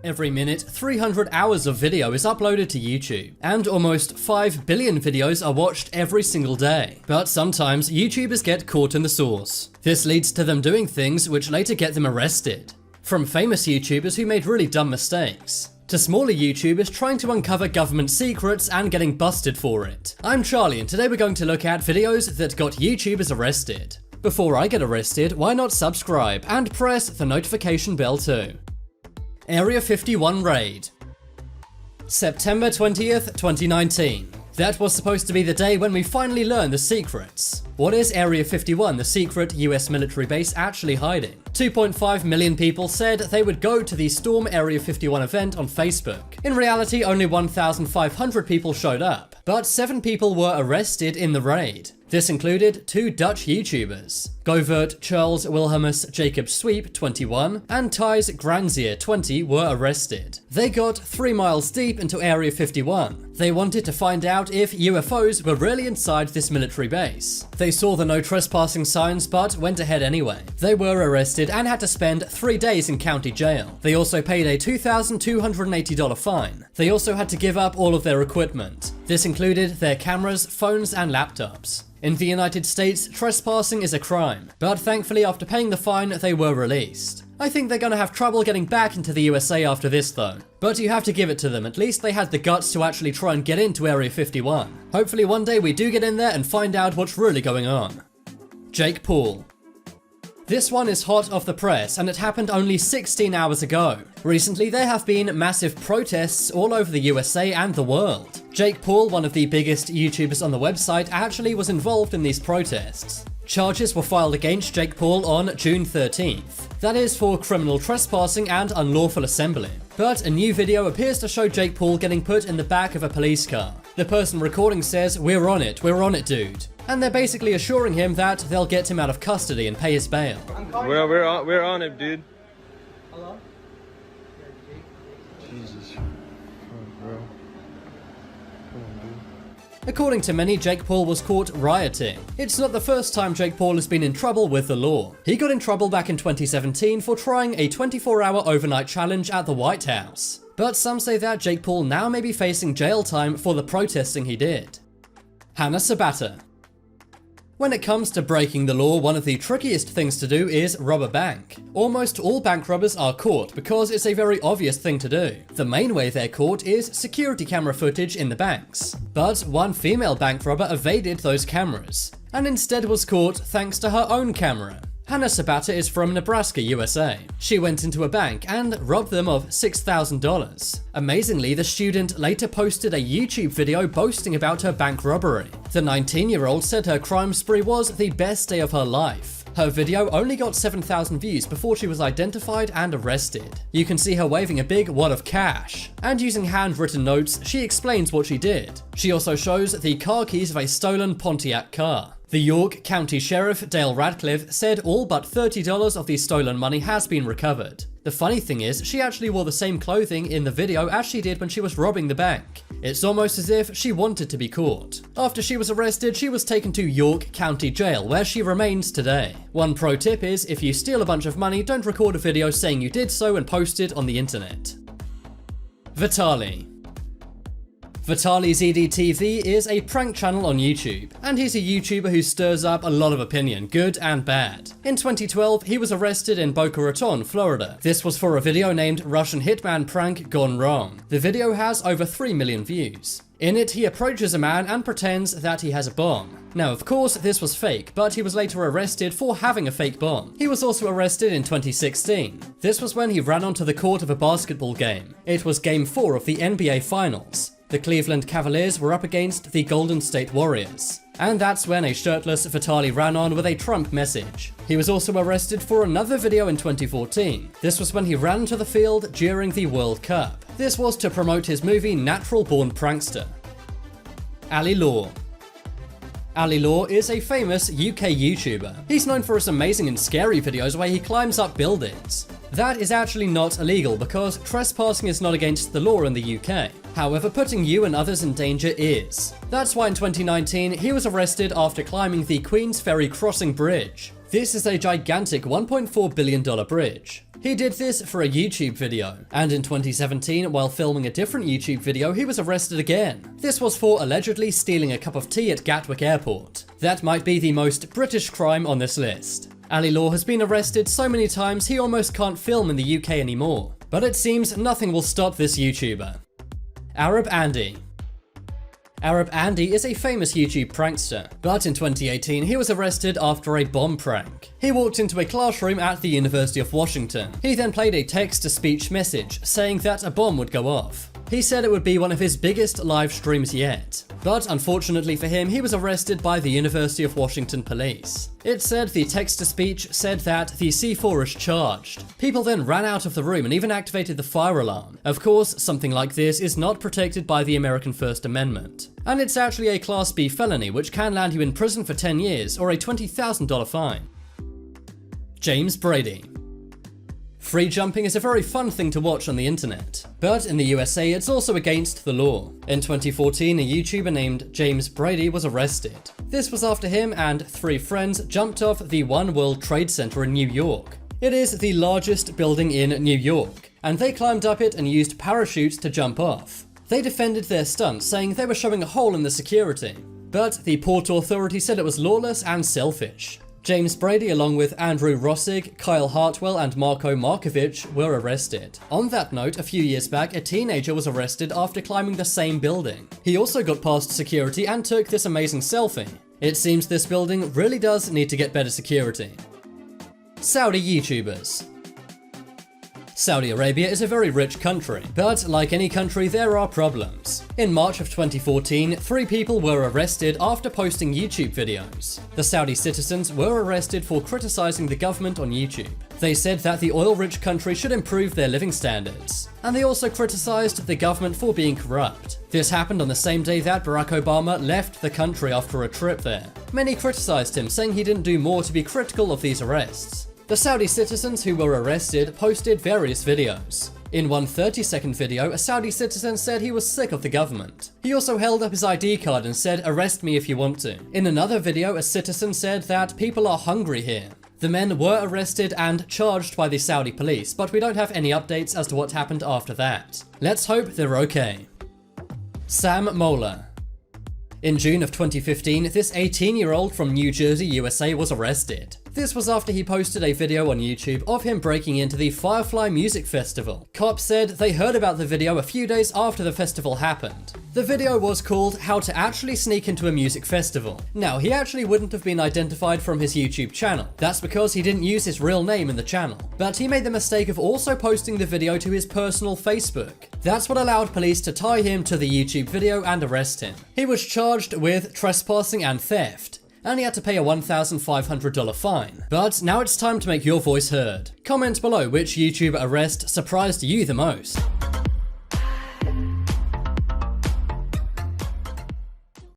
Every minute, 300 hours of video is uploaded to YouTube, and almost 5 billion videos are watched every single day. But sometimes, YouTubers get caught in the sauce. This leads to them doing things which later get them arrested. From famous YouTubers who made really dumb mistakes, to smaller YouTubers trying to uncover government secrets and getting busted for it. I'm Charlie, and today we're going to look at videos that got YouTubers arrested. Before I get arrested, why not subscribe and press the notification bell too? Area 51 raid. September 20th, 2019. That was supposed to be the day when we finally learned the secrets. What is Area 51, the secret US military base, actually hiding? 2.5 million people said they would go to the Storm Area 51 event on Facebook. In reality, only 1,500 people showed up, but 7 people were arrested in the raid. This included 2 Dutch YouTubers, Govert Charles Wilhelmus Jacob Sweep, 21, and Thijs Granzier, 20, were arrested. They got 3 miles deep into Area 51. They wanted to find out if UFOs were really inside this military base. They saw the no trespassing signs but went ahead anyway. They were arrested and had to spend 3 days in county jail. They also paid a $2,280 fine. They also had to give up all of their equipment. This included their cameras, phones, and laptops. In the United States, trespassing is a crime, but thankfully after paying the fine, they were released. I think they're gonna have trouble getting back into the USA after this though. But you have to give it to them, at least they had the guts to actually try and get into Area 51. Hopefully one day we do get in there and find out what's really going on. Jake Paul. This one is hot off the press, and it happened only 16 hours ago. Recently, there have been massive protests all over the USA and the world. Jake Paul, one of the biggest YouTubers on the website, actually was involved in these protests. Charges were filed against Jake Paul on June 13th. That is for criminal trespassing and unlawful assembly. But a new video appears to show Jake Paul getting put in the back of a police car. The person recording says, we're on it, dude." And they're basically assuring him that they'll get him out of custody and pay his bail. We're on it, dude. Hello? Jesus. Come on, bro. Come on, dude. According to many, Jake Paul was caught rioting. It's not the first time Jake Paul has been in trouble with the law. He got in trouble back in 2017 for trying a 24-hour overnight challenge at the White House. But some say that Jake Paul now may be facing jail time for the protesting he did. Hannah Sabata. When it comes to breaking the law, one of the trickiest things to do is rob a bank. Almost all bank robbers are caught because it's a very obvious thing to do. The main way they're caught is security camera footage in the banks. But one female bank robber evaded those cameras, and instead was caught thanks to her own camera. Hannah Sabata is from Nebraska, USA. She went into a bank and robbed them of $6,000. Amazingly, the student later posted a YouTube video boasting about her bank robbery. The 19-year-old said her crime spree was the best day of her life. Her video only got 7,000 views before she was identified and arrested. You can see her waving a big wad of cash, and using handwritten notes, she explains what she did. She also shows the car keys of a stolen Pontiac car. The York County Sheriff, Dale Radcliffe, said all but $30 of the stolen money has been recovered. The funny thing is, she actually wore the same clothing in the video as she did when she was robbing the bank. It's almost as if she wanted to be caught. After she was arrested, she was taken to York County Jail, where she remains today. One pro tip is, if you steal a bunch of money, don't record a video saying you did so and post it on the internet. Vitaly. Vitaly's EDTV is a prank channel on YouTube, and he's a YouTuber who stirs up a lot of opinion, good and bad. In 2012, he was arrested in Boca Raton, Florida. This was for a video named Russian Hitman Prank Gone Wrong. The video has over 3 million views. In it, he approaches a man and pretends that he has a bomb. Now, of course, this was fake, but he was later arrested for having a fake bomb. He was also arrested in 2016. This was when he ran onto the court of a basketball game. It was Game 4 of the NBA Finals. The Cleveland Cavaliers were up against the Golden State Warriors. And that's when a shirtless Vitaly ran on with a Trump message. He was also arrested for another video in 2014. This was when he ran to the field during the World Cup. This was to promote his movie Natural Born Prankster. Ali Law. Ali Law is a famous UK YouTuber. He's known for his amazing and scary videos where he climbs up buildings. That is actually not illegal because trespassing is not against the law in the UK. However, putting you and others in danger is. That's why in 2019, he was arrested after climbing the Queen's Ferry Crossing Bridge. This is a gigantic $1.4 billion bridge. He did this for a YouTube video, and in 2017, while filming a different YouTube video, he was arrested again. This was for allegedly stealing a cup of tea at Gatwick Airport. That might be the most British crime on this list. Ali Law has been arrested so many times he almost can't film in the UK anymore. But it seems nothing will stop this YouTuber. Arab Andy. Arab Andy is a famous YouTube prankster, but in 2018 he was arrested after a bomb prank. He walked into a classroom at the University of Washington. He then played a text-to-speech message saying that a bomb would go off. He said it would be one of his biggest live streams yet. But unfortunately for him, he was arrested by the University of Washington police. It said the text-to-speech said that the C4 is charged. People then ran out of the room and even activated the fire alarm. Of course, something like this is not protected by the American First Amendment. And it's actually a Class B felony, which can land you in prison for 10 years or a $20,000 fine. James Brady. Free jumping is a very fun thing to watch on the internet, but in the USA it's also against the law. In 2014, a YouTuber named James Brady was arrested. This was after him and 3 friends jumped off the One World Trade Center in New York. It is the largest building in New York, and they climbed up it and used parachutes to jump off. They defended their stunt, saying they were showing a hole in the security, but the Port Authority said it was lawless and selfish. James Brady, along with Andrew Rossig, Kyle Hartwell, and Marco Markovic, were arrested. On that note, a few years back, a teenager was arrested after climbing the same building. He also got past security and took this amazing selfie. It seems this building really does need to get better security. Saudi YouTubers. Saudi Arabia is a very rich country, but like any country, there are problems. In March of 2014, 3 people were arrested after posting YouTube videos. The Saudi citizens were arrested for criticizing the government on YouTube. They said that the oil-rich country should improve their living standards. And they also criticized the government for being corrupt. This happened on the same day that Barack Obama left the country after a trip there. Many criticized him, saying he didn't do more to be critical of these arrests. The Saudi citizens who were arrested posted various videos. In one 30-second video, a Saudi citizen said he was sick of the government. He also held up his ID card and said, "Arrest me if you want to." In another video, a citizen said that people are hungry here. The men were arrested and charged by the Saudi police, but we don't have any updates as to what happened after that. Let's hope they're okay. Sam Mola. In June of 2015, this 18-year-old from New Jersey, USA was arrested. This was after he posted a video on YouTube of him breaking into the Firefly Music Festival. Cops said they heard about the video a few days after the festival happened. The video was called How to Actually Sneak into a Music Festival. Now, he actually wouldn't have been identified from his YouTube channel. That's because he didn't use his real name in the channel. But he made the mistake of also posting the video to his personal Facebook. That's what allowed police to tie him to the YouTube video and arrest him. He was charged with trespassing and theft, and he had to pay a $1,500 fine. But now it's time to make your voice heard. Comment below which YouTuber arrest surprised you the most.